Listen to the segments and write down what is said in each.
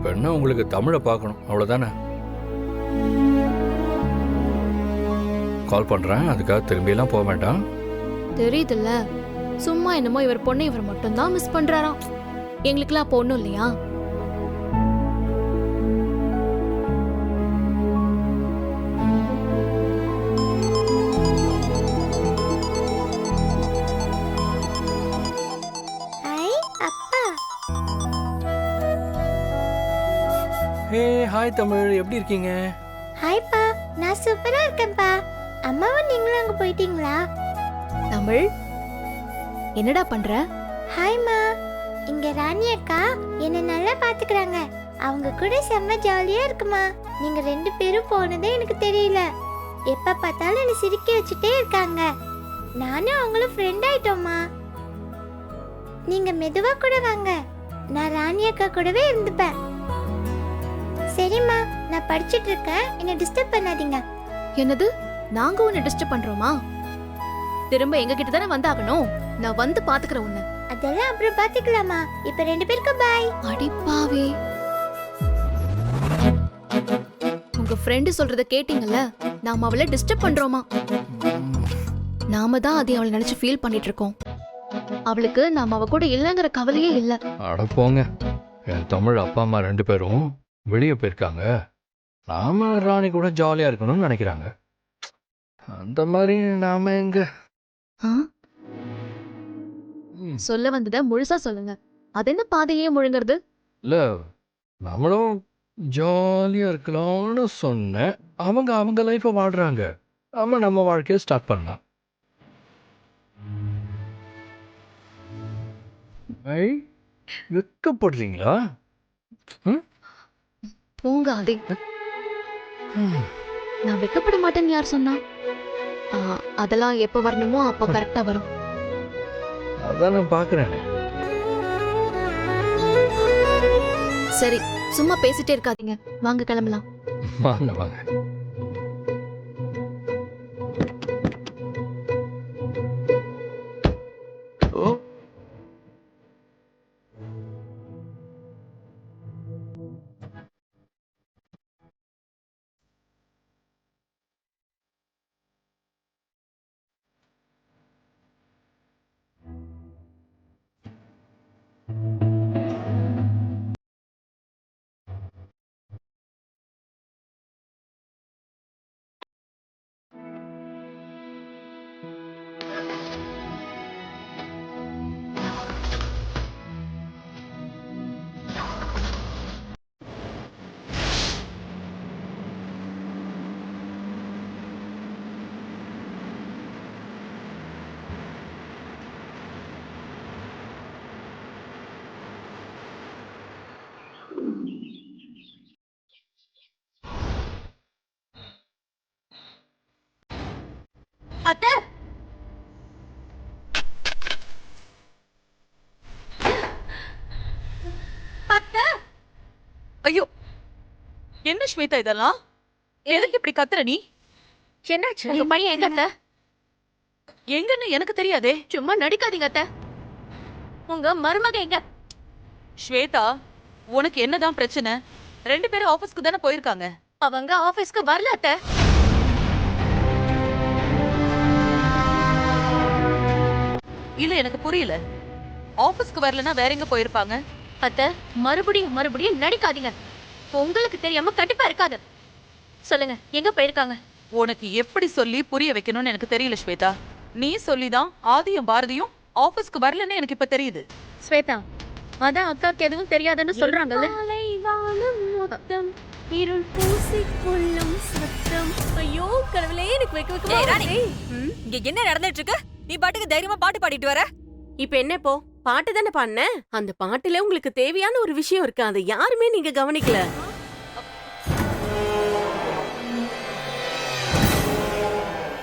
இப்போ என்ன உங்களுக்கு தமிழை பார்க்கணும் அவ்வளோதானே? கால் பண்ணுறேன், அதுக்காக திரும்பியெல்லாம் போக வேண்டாம். தெரியுதுல்ல, சும்மா என்னமோ இவர் பொண்ணை இவர் மட்டும்தான் மிஸ் பண்றாராம். எங்களுக்குலாம் அப்போ ஒண்ணும் இல்லையா? ஹே ஹாய் தமிழ், எப்படி இருக்கீங்க? ஹாய்ப்பா, நான் சூப்பரா இருக்கேன்ப்பா. அம்மாவும் நீங்களும் அங்க போயிட்டீங்களா? தமிழ், என்னடா பண்ற? ஹாய்மா, இங்க ராணி அக்கா என்ன நல்லா பாத்துக்கறாங்க. அவங்க கூட செம்ம ஜாலியா இருக்குமா. நீங்க 2 பேரும் போனதே எனக்கு தெரியல. எப்ப பார்த்தாலும் என்ன சிரிக்க வச்சுட்டே இருக்காங்க. நானும் அவங்களும் ஃப்ரெண்ட் ஆயிட்டோம்மா. நீங்க மெதுவா கூட வாங்க, நான் ராணி அக்கா கூடவே இருந்துப்பேன். சரிம்மா, நான் படிச்சிட்டு இருக்கேன், என்ன டிஸ்டர்ப் பண்ணாதீங்க. என்னது, நாங்க உன்னை டிஸ்டர்ப் பண்றோமா? திரும்ப எங்க கிட்ட தானே வந்தாகணும். நான் வந்து பாத்துக்கிறேன் உன்னை. அதெல்லாம் அப்புறம் பாத்துக்கலாமா. இப்ப 2 பேருக்கும் பாய். அடிப்பாவே, உங்க ஃப்ரெண்டு சொல்றத கேட்டீங்கல்ல? நாம அவளை டிஸ்டர்ப் பண்றோமா? நாம தான் அதை அவளை நினைச்சு ஃபீல் பண்ணிட்டு இருக்கோம். அவளுக்கு நாம அவ கூட இல்லைங்கிற கவலையே இல்ல. அட போங்க, என் தமிழ் அப்பா அம்மா 2 பேரும் வெளியே போயிருக்காங்க. நாம ராணி கூட ஜாலியாக இருக்கணும்னு நினைக்கிறாங்க. அந்த மாதிரி நாம எங்க? ஆ? சொல்ல வந்தத முழுசா சொல்லுங்க. அது என்ன பாதையே முழுங்கிறது? இல்லை, நம்மளும் ஜாலியாக இருக்கலாம்னு சொன்னேன். அவங்க அவங்க லைஃப்பை வாழ்கிறாங்க, நம்ம வாழ்க்கையை ஸ்டார்ட் பண்ணலாம். ஐ, வெக்கப்படுறீங்களா? போங்க அதே. நான் வெக்கப்பட மாட்டேன்னு யார் சொன்னா? அதெல்லாம் எப்ப வரணுமோ அப்ப கரெக்டா வரும். அதான் நான் பார்க்குறேன். சரி, சும்மா பேசிட்டே இருக்காதீங்க, வாங்க கிளம்பலாம். வாங்க வாங்க. ஓ, அத்தை, அத்தை. ஐயோ, என்ன ஸ்வேதா இதெல்லாம்? எதுக்கு இப்படி கத்துற நீ? என்னாச்சு? உங்க பையன் எங்க அத்தை? எங்கன்னு எனக்கு தெரியாதே. சும்மா நடிக்காதீங்க அத்தை. உங்க மருமக எங்க? ஸ்வேதா, உனக்கு என்னதான் பிரச்சனை? 2 பேரும் ஆபீஸ்க்கு தானே போயிருக்காங்க. அவங்க ஆபீஸ்க்கு வரல அத்தை. இல்ல, எனக்கு புரியல. ஆபீஸ்க்கு வரலனா வேற எங்க போயிருப்பாங்க? அத்தை, மறுபடியும் நடிக்காதீங்க. உங்களுக்கு தெரியாம கண்டிப்பா இருக்காது. சொல்லுங்க, எங்க போயிருக்காங்க? உனக்கு எப்படி சொல்லி புரிய வைக்கணும்னு எனக்கு தெரியல ஸ்வேதா. நீ சொல்லிதான் ஆதியும் பாரதியும் ஆபீஸ்க்கு வரலன்னு எனக்கு இப்ப தெரியுது. ஸ்வேதா, அதான் அக்காக்கு எதுவும் தெரியாதுன்னு சொல்றாங்கல்ல. இருள் பூசிக்கொள்ளும் சத்தம். ஐயோ கடவுளே, எனக்கு வைக்க இங்க என்ன நடந்துட்டு இருக்கு? நீ பாட்டுக்கு தைரியமா பாட்டு பாடிட்டு வர. இப்ப என்ன போ, பாட்டு தானே பாடுன. அந்த பாட்டுல உங்களுக்கு தேவையான ஒரு விஷயம் இருக்கு, அதை யாருமே நீங்க கவனிக்கல.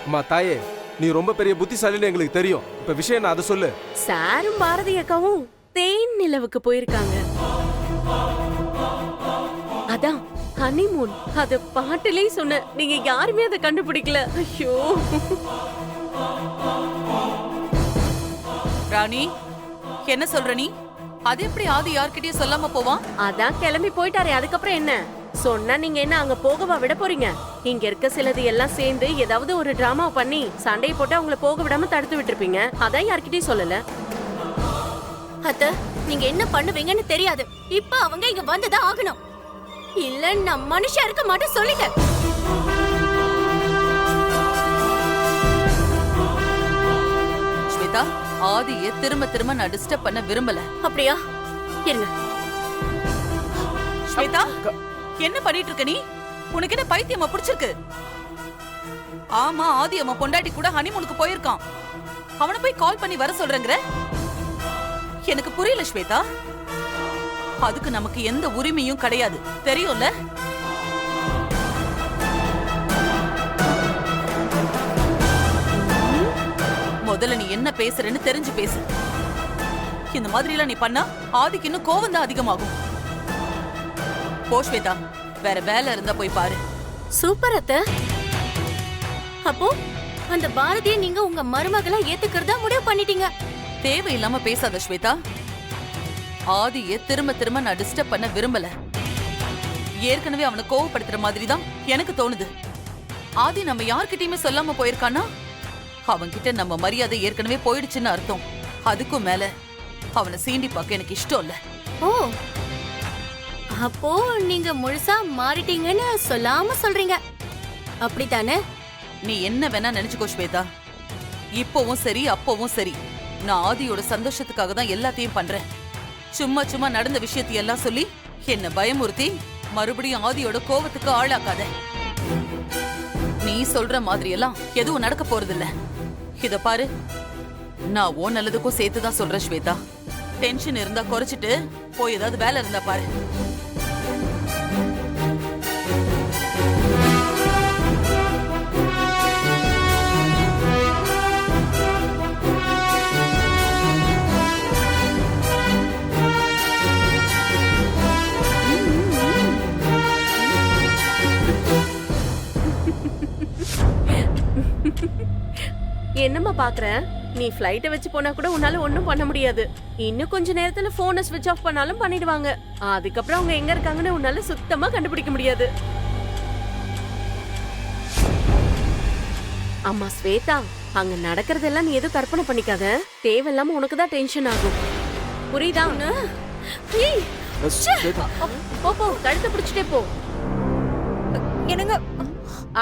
அம்மா தாயே, நீ ரொம்ப பெரிய புத்திசாலின்னு எங்களுக்கு தெரியும். இப்ப விஷயம் நான் அதை சொல்லு. சாரும் பாரதி அக்காவும் தேன் நிலவுக்கு போயிருக்காங்க. அதான் ஹனிமூன். அத பாட்டிலே சொன்ன, நீங்க யாருமே அதை கண்டுபிடிக்கல. ஐயோ ராணி, என்ன சொல்ற நீ? அது எப்படி ஆதி யார்கிட்டயும் சொல்லாம போவான்? அதான் கிளம்பி போயிட்டாரே, அதுக்கப்புறம் என்ன சொன்னா நீங்க என்ன அங்க போகவா விட போறீங்க? இங்க இருக்க சிலது எல்லாம் சேர்ந்து ஏதாவது ஒரு டிராமா பண்ணி சண்டையை போட்டு அவங்கள போக விடாம தடுத்து விட்டுருப்பீங்க. அதான் யார்கிட்டயும் சொல்லல. அத்த, நீங்க என்ன பண்ணுவீங்கன்னு தெரியாது. இப்ப அவங்க இங்க வந்துதான் ஆகணும். இல்ல நான் மனுஷா இருக்க மாட்டேன் சொல்லிட்டேன். ஸ்வேதா, ஆதியை திரும்ப திரும்ப நான் டிஸ்டர்ப் பண்ண விரும்பல. அப்படியா? இருங்க. ஸ்வேதா, என்ன பண்ணிட்டு இருக்க நீ? உனக்கு என்ன பைத்தியமா பிடிச்சிருக்கு? ஆமா, ஆதி அம்மா பொண்டாட்டி கூட ஹனிமூனுக்கு போயிருக்கான். அவனை போய் கால் பண்ணி வர சொல்றேங்கிற? எனக்கு புரியல ஸ்வேதா. அதுக்கு நமக்கு எந்த உரிமையும் கிடையாது, தெரியும்ல? முதல்ல நீ என்ன பேசுறன்னு தெரிஞ்சு பேசு. இந்த மாதிரி எல்லாம் நீ பண்ணா ஆதிக்கு இன்னும் கோவம் தான் அதிகமாகும். போ ஸ்வேதா, வேற வேலை இருந்தா போய் பாரு. சூப்பர் அத்த. அப்போ அந்த பாரதியை நீங்க உங்க மருமகளா ஏத்துக்கிறதா முடிவு பண்ணிட்டீங்க. தேவையில்லாம பேசாத ஸ்வேதா. ஆதியை திரும்ப திரும்ப நான் டிஸ்டர்ப் பண்ண விரும்பல. ஏற்கனவே அவனை கோவப்படுத்துற மாதிரி தான் எனக்கு தோணுது. ஆதி நம்ம யார்கிட்டயுமே சொல்லாம போயிருக்கானா, அவன்கிட்ட நம்ம மரியாதை ஏற்கனவே போயிடுச்சுன்னு அர்த்தம். அதுக்கும் மேல அவனை சீண்டி பார்க்க எனக்கு இஷ்டம் இல்ல. ஓ, அப்போ நீங்க முழுசா மாறிட்டீங்கன்னு சொல்லாம சொல்றீங்க, அப்படித்தானே? நீ என்ன வேணா நினைச்சுக்கோ ஸ்வேதா. இப்பவும் சரி அப்பவும் சரி, நான் ஆதியோட சந்தோஷத்துக்காக தான் எல்லாத்தையும் பண்றேன். சும்மா சும்மா நடந்த விஷயத்தையெல்லாம் சொல்லி என்ன பயமுறுத்தி மறுபடியும் ஆதியோட கோவத்துக்கு ஆளாக்காத. நீ சொல்ற மாதிரி எல்லாம் எதுவும் நடக்க போறதில்ல. இத பாரு, நான் ஓ நல்லதுக்கும் சேர்த்துதான் சொல்றேன் ஸ்வேதா. டென்ஷன் இருந்தா குறைச்சிட்டு போய் ஏதாவது வேலை இருந்தா பாரு. என்னம்மா பாக்குற? நீ ஃப்ளைட்டை வச்சு போனா கூட உன்னால ஒண்ணும் பண்ண முடியாது. இன்னும் கொஞ்ச நேரத்துல போனை ஸ்விட்ச் ஆஃப் பண்ணாலும் பண்ணிடுவாங்க. அதுக்கப்புறம் அவங்க எங்க இருக்காங்கன்னு உன்னால சுத்தமா கண்டுபிடிக்க முடியாது. அம்மா ஸ்வேதா, அங்க நடக்கிறதெல்லாம் நீ எதுவும் கற்பனை பண்ணிக்காத. தேவையில்லாம உனக்கு தான் டென்ஷன் ஆகும், புரியுதா? போ போ, கழுத்தை பிடிச்சிட்டே போ. என்னங்க?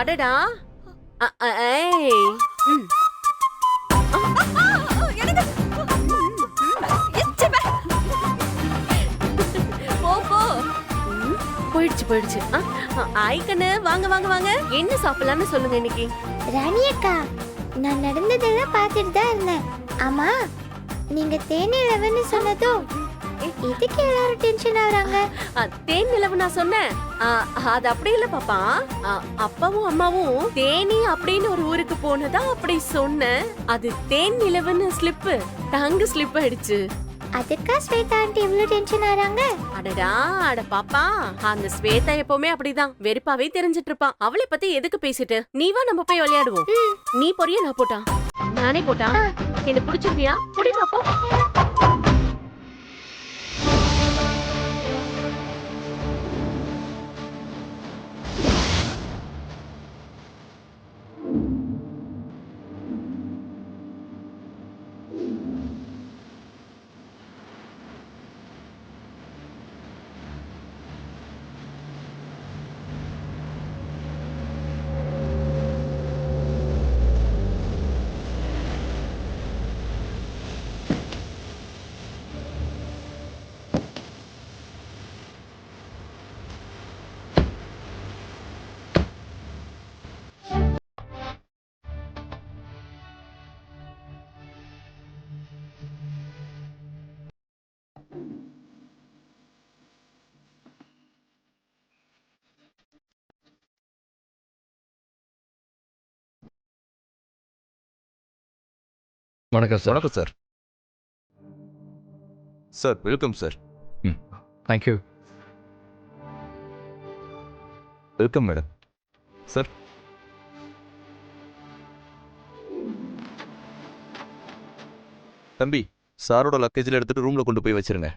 அடடா. ஏய். போயிடுச்சு போயிடுச்சு. ஐக்கண்ணு, வாங்க வாங்க வாங்க. என்ன சாப்பிடலாம்னு சொல்லுங்க இன்னைக்கு. ராணி அக்கா, நான் நடந்ததெல்லாம் பார்த்துட்டு தான் இருந்தேன். ஆமா, நீங்க தேனிலவன்னு சொன்னதும் எதுக்கு எல்லாரும் டென்ஷன் ஆகுறாங்க? தேன் நிலவு நான் சொன்னேன். அது அப்படி இல்ல பாப்பா. அப்பாவும் அம்மாவும் தேனி அப்படின்னு ஒரு ஊருக்கு போனதா அப்படி சொன்னேன். அது தேன் நிலவுன்னு ஸ்லிப்பு, டங்கு ஸ்லிப் ஆயிடுச்சு. அதுக்கா ஸ்வேதா ஆண்டி இவ்வளவு டென்ஷன் ஆறாங்க? அடடா, அட பாப்பா, அந்த ஸ்வேதா எப்பவுமே அப்படிதான் வெறுப்பாவே தெரிஞ்சிட்டு இருப்பான். அவளை பத்தி எதுக்கு பேசிட்டு, நீ வா நம்ம போய் விளையாடுவோம். நீ பொரிய நான் போட்டா? நானே போட்டா? என்ன பிடிச்சிருக்கியா? புடி பாப்பா. வணக்கம் சார். வணக்கம் sir. Sir welcome sir. Thank you. Welcome madam. Sir தம்பி, சாரோட லக்கேஜில் எடுத்துட்டு ரூம்ல கொண்டு போய் வச்சிருங்க.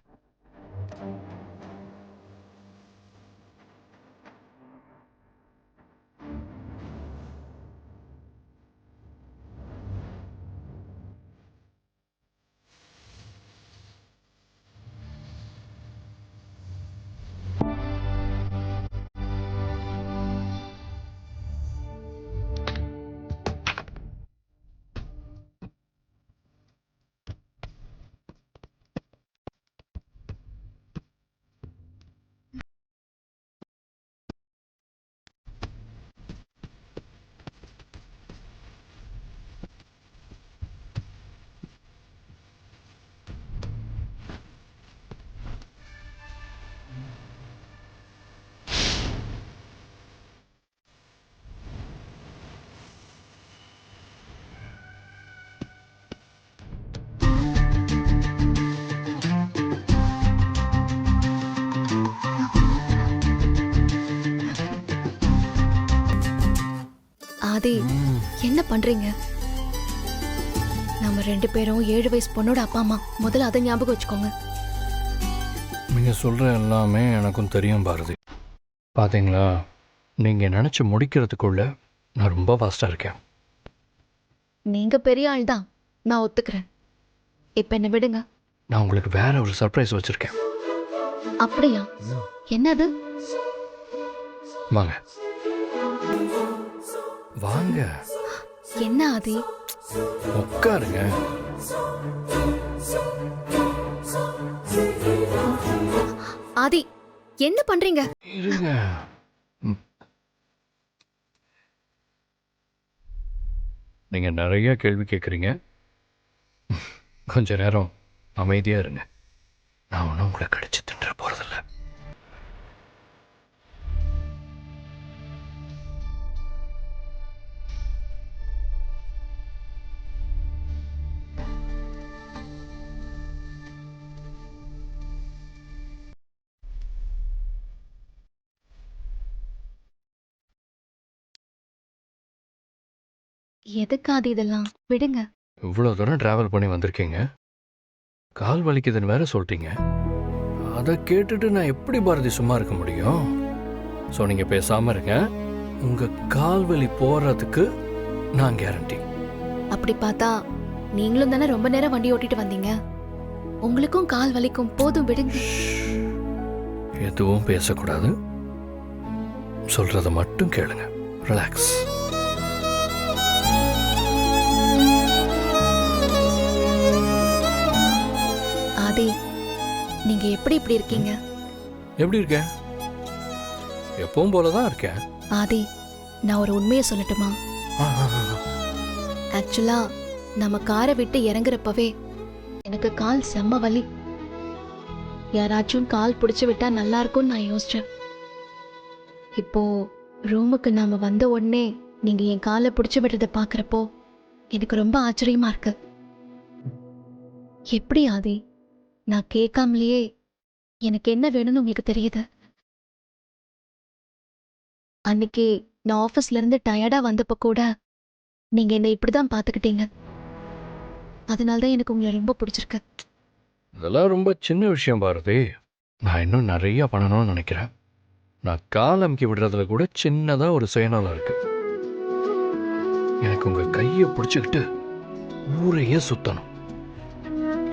ஆதி என்ன பண்றீங்க? நம்ம 2 பேரும் 7 வயசு பொண்ணோட அப்பா அம்மா. முதல்ல அதை ஞாபகம் வச்சுக்கோங்க. நீங்கள் சொல்கிற எல்லாமே எனக்கும் தெரியும் பாரதி. பார்த்தீங்களா, நீங்கள் நினச்சி முடிக்கிறதுக்குள்ள நான் ரொம்ப ஃபாஸ்ட்டாக இருக்கேன். நீங்க பெரிய ஆள் தான், நான் ஒத்துக்கிறேன். இப்ப என்ன விடுங்க. நான் உங்களுக்கு வேற ஒரு சர்ப்ரைஸ் வச்சுருக்கேன். அப்படியா? என்னது? வாங்க வாங்க என்ன ஆதி? உட்காருங்க. ஆதி என்ன பண்றீங்க? இருங்க. நீங்க நிறைய கேள்வி கேட்குறீங்க. கொஞ்ச நேரம் அமைதியா இருங்க. நான் ஒன்றும் உங்களை கடிச்சு தின்ற போறதில்ல. எதுக்கு ஆதி இதெல்லாம்? விடுங்க. இவ்வளோ தூரம் டிராவல் பண்ணி வந்திருக்கீங்க, கால் வலிக்குதுன்னு வேற சொல்லிட்டீங்க. அதை கேட்டுட்டு நான் எப்படி பாரதி சும்மா இருக்க முடியும்? ஸோ நீங்கள் பேசாமல் இருங்க. உங்கள் கால் வலி போகிறதுக்கு நான் கேரண்டி. அப்படி பார்த்தா நீங்களும் தானே ரொம்ப நேரம் வண்டி ஓட்டிட்டு வந்தீங்க. உங்களுக்கும் கால் வலிக்கும். போதும் விடுங்க. எதுவும் பேசக்கூடாது. சொல்கிறத மட்டும் கேளுங்க. ரிலாக்ஸ். ஆதி நீங்க எப்படி இப்படி இருக்கீங்க? எப்படி இருக்கேன்? எப்பவும் போல தான் இருக்கேன். ஆதி நான் ஒரு உண்மையை சொல்லட்டுமா? ஆக்சுவலா நம்ம காரை விட்டு இறங்குறப்பவே எனக்கு கால் செம்ம வலி. யாராச்சும் கால் பிடிச்சு விட்டா நல்லா இருக்கும்னு நான் யோசிச்சேன். இப்போ ரூமுக்கு நாம வந்த உடனே நீங்க என் காலை பிடிச்சு விடுறத பாக்குறப்போ எனக்கு ரொம்ப ஆச்சரியமா இருக்கு. எப்படி ஆதி? நான் கேட்காமலேயே எனக்கு என்ன வேணும்னு உங்களுக்கு தெரியுது. அன்னைக்கு நான் ஆஃபீஸ்ல இருந்து டயர்டா வந்தப்ப கூட நீங்க என்னை இப்படிதான் பாத்துக்கிட்டீங்க. அதனால்தான் எனக்கு உங்களை ரொம்ப பிடிச்சிருக்கு. இதெல்லாம் ரொம்ப சின்ன விஷயம் பாரதி. நான் இன்னும் நிறைய பண்ணணும்னு நினைக்கிறேன். நான் கால் அமுக்கி விடுறதுல கூட சின்னதாக ஒரு சுயநலம் இருக்கு. எனக்கு உங்கள் கையை பிடிச்சிக்கிட்டு ஊரையே சுத்தணும்.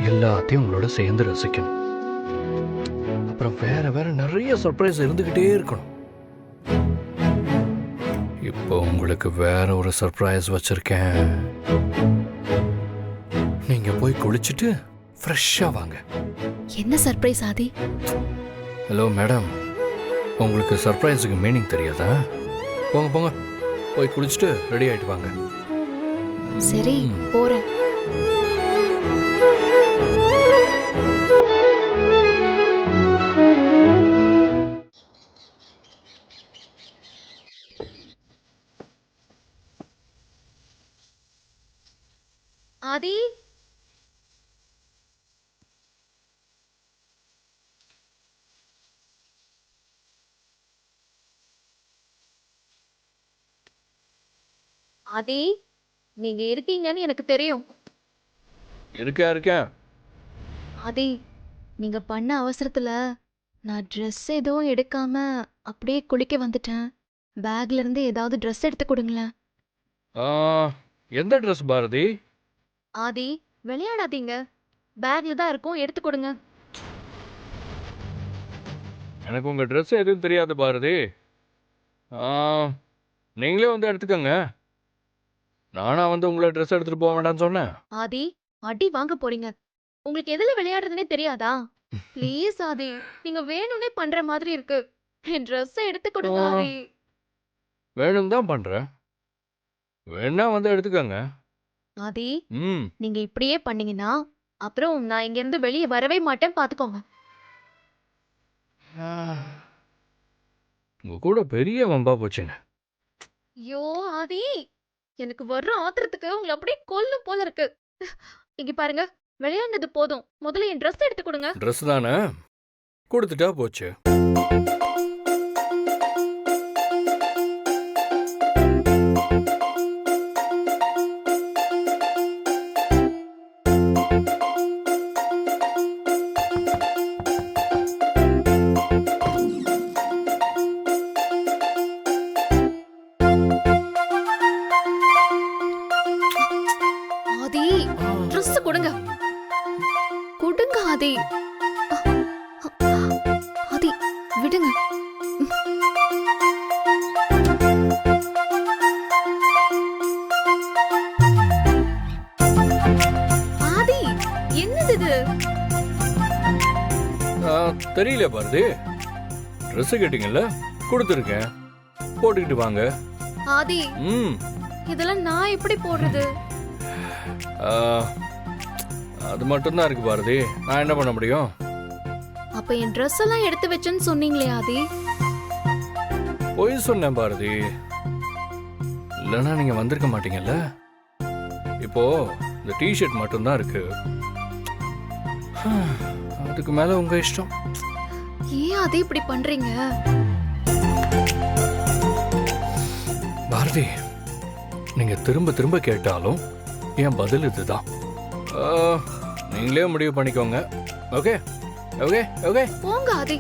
எல்லாத்தையும் உங்களோட சேர்ந்து ரசிக்கணும். அப்புறம் வேற வேற நிறைய சர்ப்ரைஸ் இருந்துக்கிட்டே இருக்கணும். இப்போ உங்களுக்கு வேற ஒரு சர்ப்ரைஸ் வச்சிருக்கேன். நீங்க போய் குளிச்சுட்டு ஃப்ரெஷ்ஷா வாங்க. என்ன சர்ப்ரைஸ் ஆதி? ஹலோ மேடம், உங்களுக்கு சர்ப்ரைஸுக்கு மீனிங் தெரியாதா? போங்க போங்க, போய் குளிச்சுட்டு ரெடி ஆயிட்டு வாங்க. சரி போறேன். ஆதி ஆதி நீங்க இருக்கீங்கன்னு எனக்கு தெரியும். இருக்கேன். ஆதி நீங்க பண்ண அவசரத்துல நான் ட்ரெஸ் எதுவும் எடுக்காம அப்படியே குளிக்க வந்துட்டேன். பேக்ல இருந்து ஏதாவது ட்ரெஸ் எடுத்து கொடுங்களேன். எந்த ட்ரெஸ் பாரதி? ஆதி விளையாடாதீங்க, பேக்ல தான் இருக்கும், எடுத்து கொடுங்க. எனக்கு உங்கள் ட்ரெஸ் எதுவும் தெரியாது பாரதி. நீங்களே வந்து எடுத்துக்கோங்க. நானா வந்து உங்களை ட்ரெஸ் எடுத்துகிட்டு போக வேண்டாம்னு சொன்னேன்? ஆதி அடி வாங்க போறீங்க. உங்களுக்கு எதுல விளையாடுறதுனே தெரியாதா? ப்ளீஸ் ஆதி, நீங்க வேணும்னே பண்ற மாதிரி இருக்கு. என் ட்ரெஸ் எடுத்து கொடுங்க ஆதி. வேணும் தான் பண்ணுறேன். வேணா வந்து எடுத்துக்கோங்க. ஆதி ம் நீங்க இப்படியே பண்ணீங்கன்னா அப்புறம் நான் இங்க இருந்து வெளியே வரவே மாட்டேன், பாத்துக்கோங்க. உங்க கூட பெரிய வம்பா போச்சுங்க. ஐயோ ஆதி, எனக்கு வர்ற ஆத்திரத்துக்கு உங்களை அப்படியே கொல்லும் போல இருக்கு. இங்க பாருங்க, விளையாண்டது போதும், முதல்ல என் ட்ரெஸ் எடுத்து கொடுங்க. ட்ரெஸ் தானே, கொடுத்துட்டா போச்சு. ஆதி. ஆதி விடுங்க. ஆதி என்னது இது? தெரியல பாரதி, ட்ரெஸ் கேட்டீங்கல்ல, கொடுத்துருக்கேன், போட்டுக்கிட்டு வாங்க. ஆதி ம் இதெல்லாம் நான் எப்படி போடுறது? ஆ, அது மட்டும்தான் இருக்கு பாரதி, நான் என்ன பண்ண முடியும்? அப்ப என் ட்ரெஸ் எல்லாம் எடுத்து வச்சேன்னு சொன்னீங்களே ஆதி. பொய் சொன்னேன் பாரதி, இல்லைன்னா நீங்க வந்திருக்க மாட்டீங்கல்ல. இப்போ இந்த டிஷர்ட் மட்டும்தான் இருக்கு, அதுக்கு மேல உங்க இஷ்டம். ஏன் ஆதி இப்படி பண்றீங்க? பாரதி, நீங்க திரும்ப திரும்ப கேட்டாலும் என் பதில் இதுதான். நீங்களே முடிவு பண்ணிக்கோங்க. Okay okay okay. போங்க ஆதி.